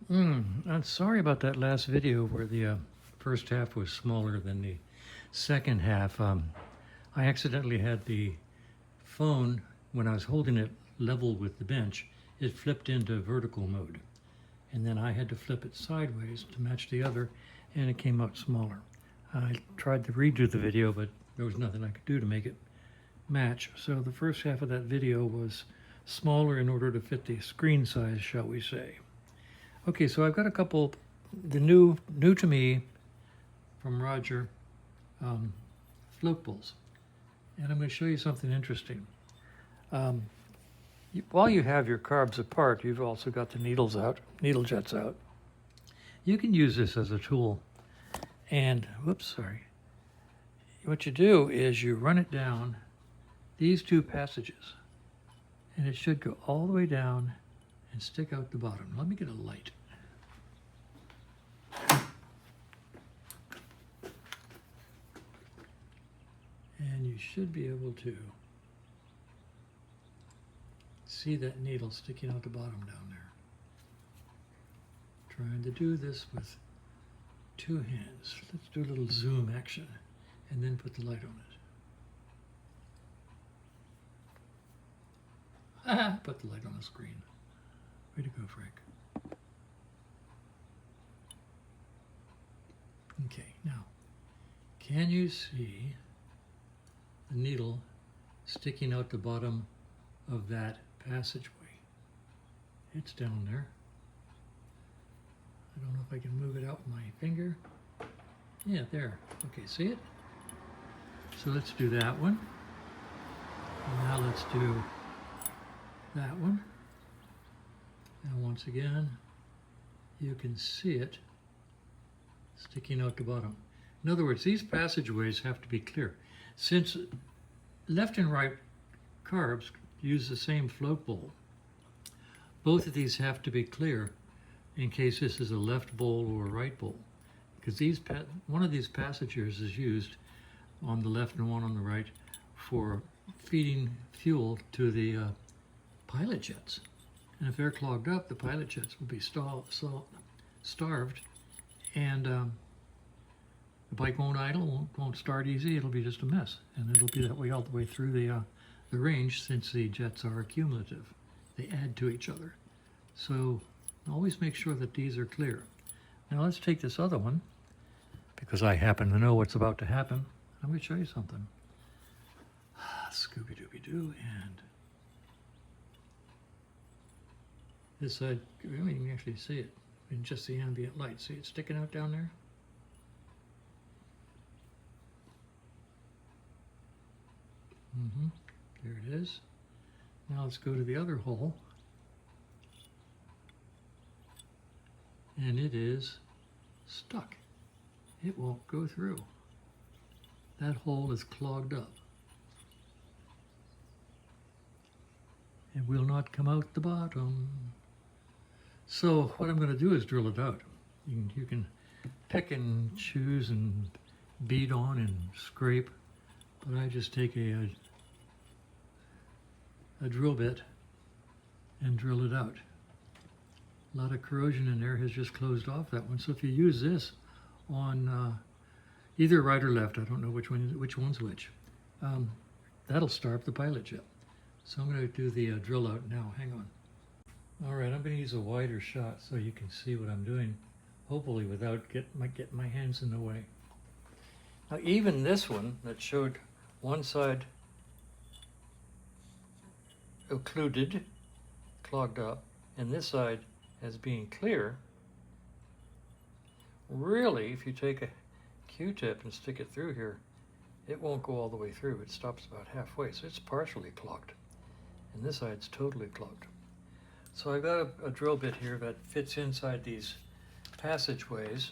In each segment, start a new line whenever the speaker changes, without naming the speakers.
I'm sorry about that last video where the first half was smaller than the second half. I accidentally had the phone, when I was holding it level with the bench, it flipped into vertical mode. And then I had to flip it sideways to match the other, and it came out smaller. I tried to redo the video, but there was nothing I could do to make it match. So the first half of that video was smaller in order to fit the screen size, shall we say. Okay, so I've got a couple, the new to me from Roger, float bowls. And I'm going to show you something interesting. While you have your carbs apart, you've also got the needle jets out. You can use this as a tool. And, what you do is you run it down these two passages. And it should go all the way down and stick out the bottom. Let me get a light. And you should be able to see that needle sticking out the bottom down there. Trying to do this with two hands. Let's do a little zoom action and then put the light on it. Put the light on the screen. Way to go, Frank. Okay, now, can you see the needle sticking out the bottom of that passageway? It's down there. I don't know if I can move it out with my finger. Yeah, there. Okay, see it? So let's do that one. And now let's do that one. And once again, you can see it sticking out the bottom. In other words, these passageways have to be clear. Since left and right carbs use the same float bowl, both of these have to be clear in case this is a left bowl or a right bowl. Because one of these passages is used on the left and one on the right for feeding fuel to the pilot jets. And if they're clogged up, the pilot jets will be starved, and the bike won't idle, won't start easy. It'll be just a mess, and it'll be that way all the way through the range, since the jets are cumulative. They add to each other. So always make sure that these are clear. Now let's take this other one, because I happen to know what's about to happen. I'm going to show you something. Scooby-Dooby-Doo, and this side, you can actually see it in just the ambient light. See it sticking out down there? There it is. Now let's go to the other hole. And it is stuck. It won't go through. That hole is clogged up. It will not come out the bottom. So what I'm going to do is drill it out. You can pick and choose and beat on and scrape, but I just take a drill bit and drill it out. A lot of corrosion in there has just closed off that one. So if you use this on either right or left, I don't know which one's which, that'll starve the pilot jet. So I'm going to do the drill out now. Hang on. All right, I'm going to use a wider shot so you can see what I'm doing, hopefully without getting my hands in the way. Now even this one that showed one side occluded, clogged up, and this side as being clear, really, if you take a Q-tip and stick it through here, it won't go all the way through. It stops about halfway, so it's partially clogged. And this side's totally clogged. So I've got a drill bit here that fits inside these passageways,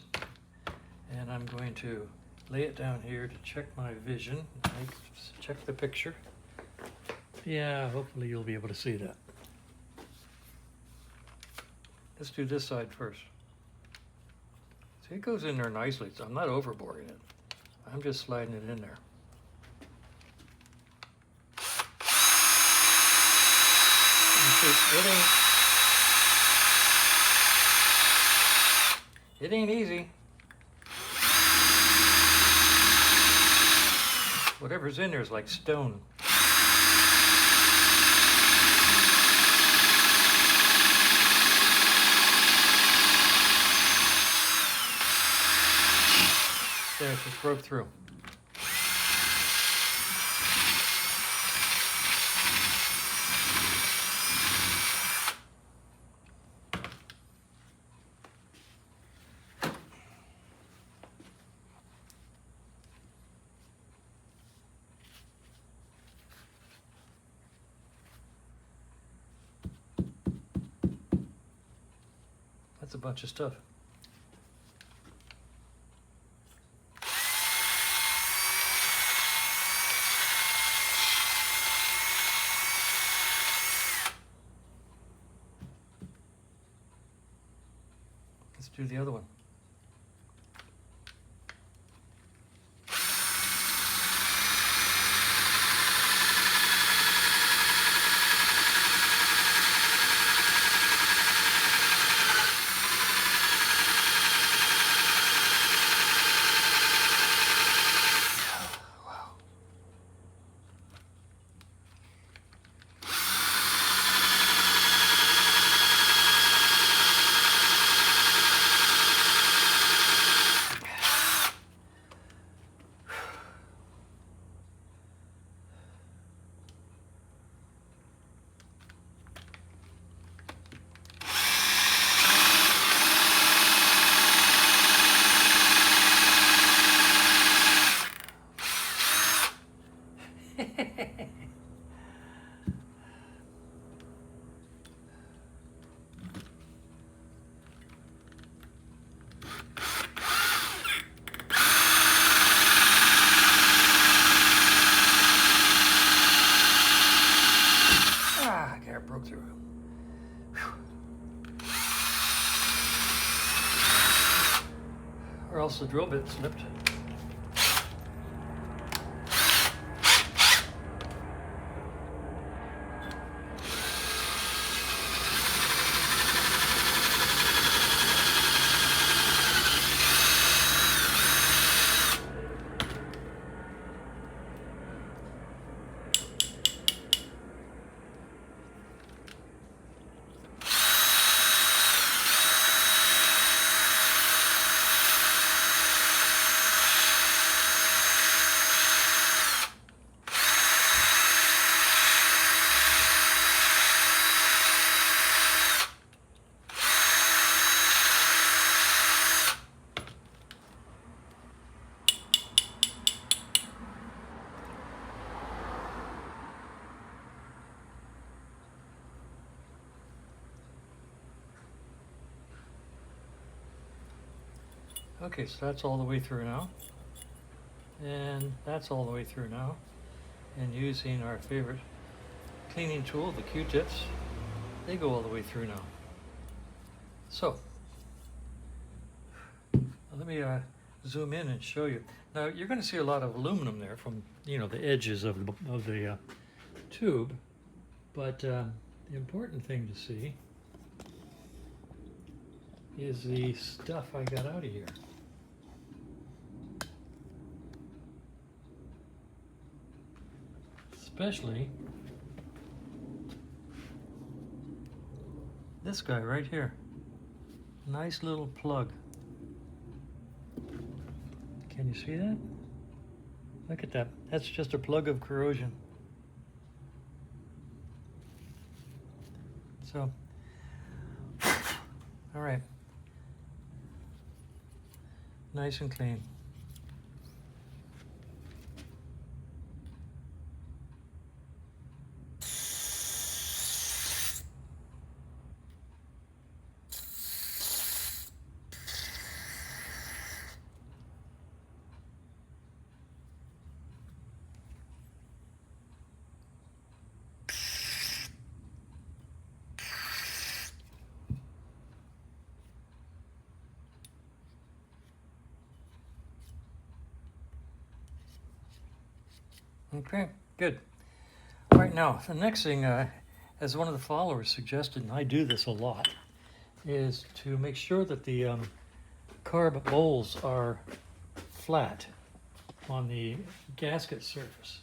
and I'm going to lay it down here to check my vision, check the picture. Yeah, hopefully you'll be able to see that. Let's do this side first. See, it goes in there nicely, so I'm not overboring it. I'm just sliding it in there. And see, It ain't easy. Whatever's in there is like stone. There, it just broke through. That's a bunch of stuff. Let's do the other one. Broke through. Whew. Or else the drill bit slipped. Okay, so that's all the way through now. And that's all the way through now. And using our favorite cleaning tool, the Q-tips, they go all the way through now. So, let me zoom in and show you. Now, you're going to see a lot of aluminum there from, you know, the edges of the tube. But the important thing to see is the stuff I got out of here. Especially this guy right here. Nice little plug. Can you see that? Look at that. That's just a plug of corrosion. So, all right. Nice and clean. Okay, good. All right, now, the next thing, as one of the followers suggested, and I do this a lot, is to make sure that the carb bowls are flat on the gasket surface.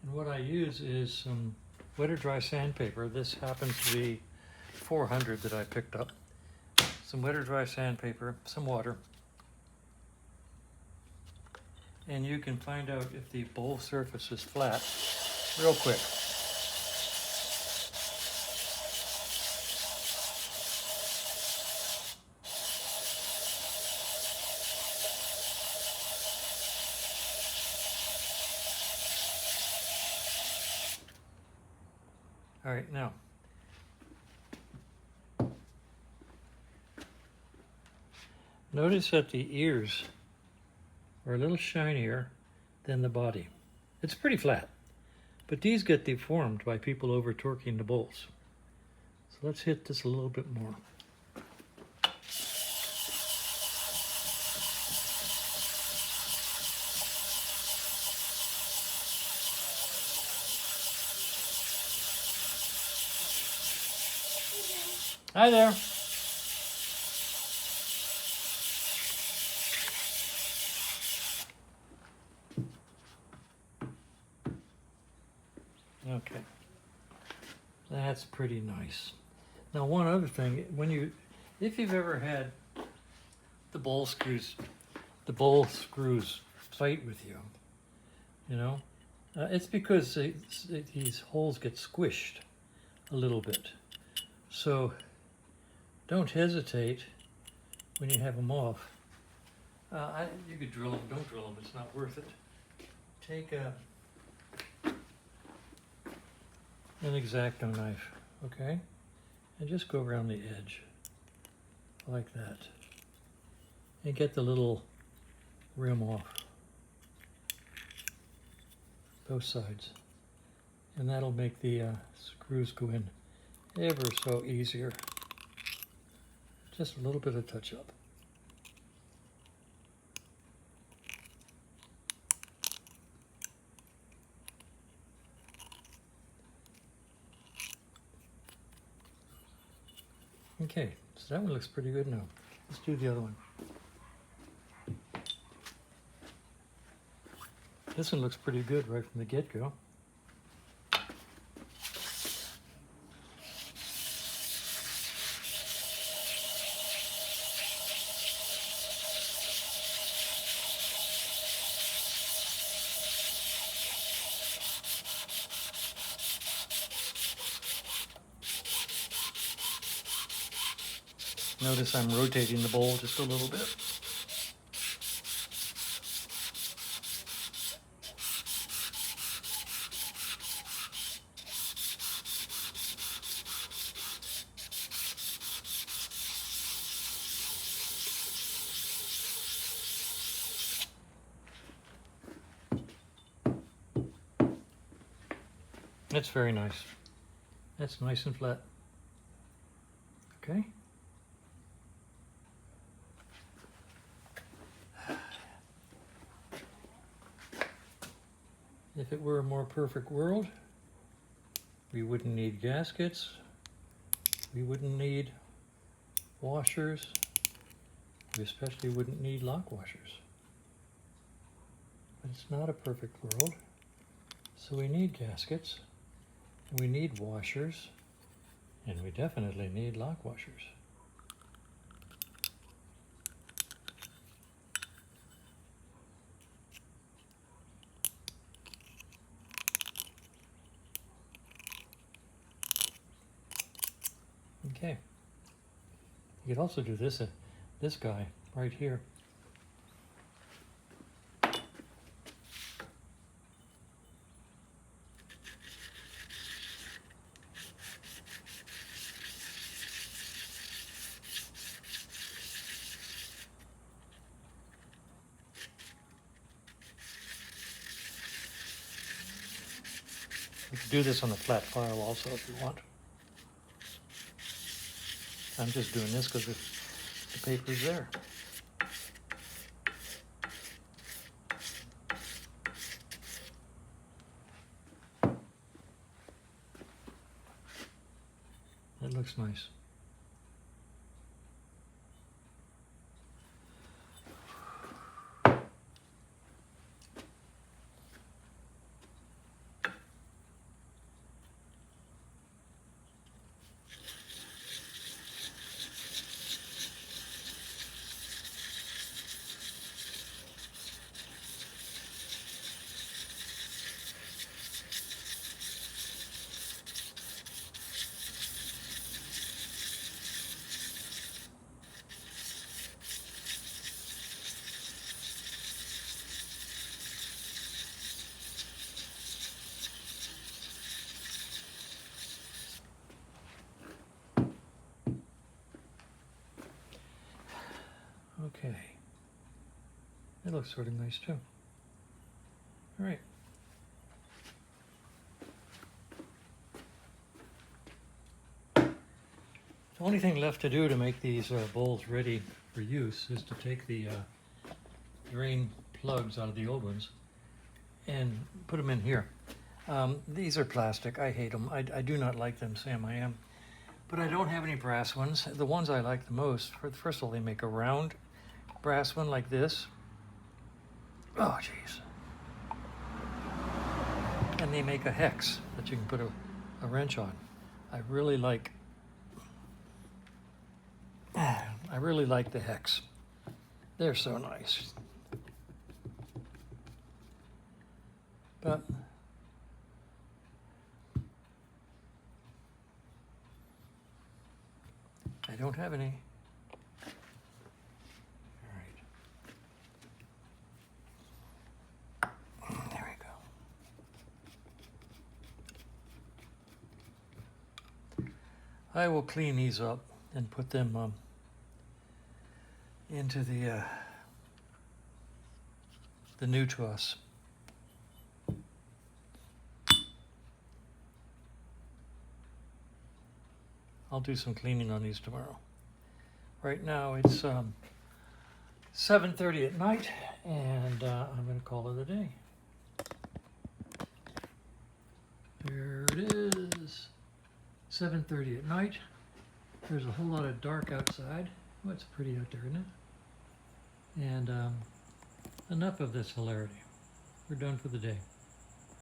And what I use is some wet or dry sandpaper. This happens to be 400 that I picked up. Some wet or dry sandpaper, some water. And you can find out if the bowl surface is flat real quick. All right, now, notice that the ears are a little shinier than the body. It's pretty flat, but these get deformed by people over torquing the bowls. So let's hit this a little bit more. Hi there. Okay, that's pretty nice. Now, one other thing, if you've ever had the bowl screws fight with you, it's because these holes get squished a little bit. So don't hesitate when you have them off. You could drill them, don't drill them, it's not worth it. Take an X-Acto knife, okay? And just go around the edge, like that. And get the little rim off, both sides. And that'll make the screws go in ever so easier. Just a little bit of touch up. Okay, so that one looks pretty good now. Let's do the other one. This one looks pretty good right from the get-go. Notice I'm rotating the bowl just a little bit. That's very nice. That's nice and flat. Okay. If it were a more perfect world, we wouldn't need gaskets, we wouldn't need washers, we especially wouldn't need lock washers. But it's not a perfect world, so we need gaskets, and we need washers, and we definitely need lock washers. Okay. You could also do this guy right here. You could do this on a flat file also if you want. I'm just doing this because the paper's there. That looks nice. Okay. It looks sort of nice too. All right. The only thing left to do to make these bowls ready for use is to take the drain plugs out of the old ones and put them in here. These are plastic. I hate them. I do not like them, Sam. I am. But I don't have any brass ones. The ones I like the most, first of all, they make a round brass one like this. Oh, jeez. And they make a hex that you can put a wrench on. I really like the hex. They're so nice. But I don't have any. All right. There we go. I will clean these up and put them into the new to us. I'll do some cleaning on these tomorrow. Right now it's 7:30 at night, and I'm going to call it a day. There it is, 7:30 at night. There's a whole lot of dark outside. Oh, it's pretty out there, isn't it? And enough of this hilarity. We're done for the day.